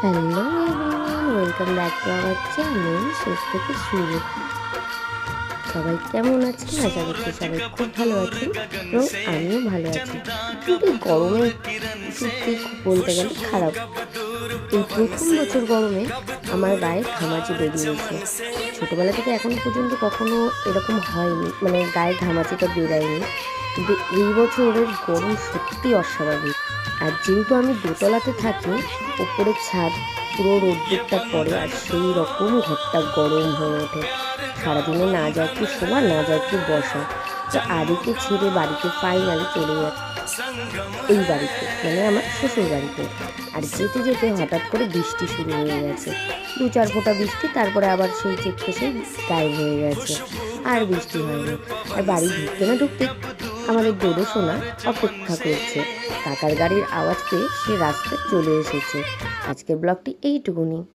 Hello everyone, welcome back to our channel শেষ থেকে শুরু। সবাই কেমন আছেন? আশা করছি সবাই খুব ভালো আছেন এবং আমিও ভালো আছি। কিন্তু এই গরমে সত্যি খুব বলতে গেলে খারাপ। এই প্রথম বছর গরমে আমার গায়ে ঘামাচি বেরিয়েছে। ছোটোবেলা থেকে এখন পর্যন্ত কখনো এরকম হয়নি, মানে গায়ে ঘামাচিটা বেরায়নি, কিন্তু এই বছরের গরম সত্যি অস্বাভাবিক। আর যেহেতু আমি দোতলাতে থাকি, ওপরের ছাদ পুরো রোদ্দুরটা পড়ে আর সেই রকম ঘরটা গরম হয়ে ওঠে। সারাদিনে না যায় একটু শোয়া, না যায় একটু বসা। তো আদিকে ছেড়ে বাড়িতে ফাইনালি চলে যায় এই বাড়িতে, মানে আমার শ্বশুর বাড়িতে। আর যেতে যেতে হঠাৎ করে বৃষ্টি শুরু হয়ে গেছে, 2-4 ফোঁটা বৃষ্টি, তারপরে আবার সেই চেপে সেই গায়েব হয়ে গেছে, আর বৃষ্টি হয়নি। আর বাড়ি ঢুকতে না ঢুকতে আমাদের ডোডো সোনা অপেক্ষা করছে। কাকার গাড়ির আওয়াজ পেয়ে সে রাস্তায় চলে এসেছে। আজকের ব্লগটি এইটুকুনি।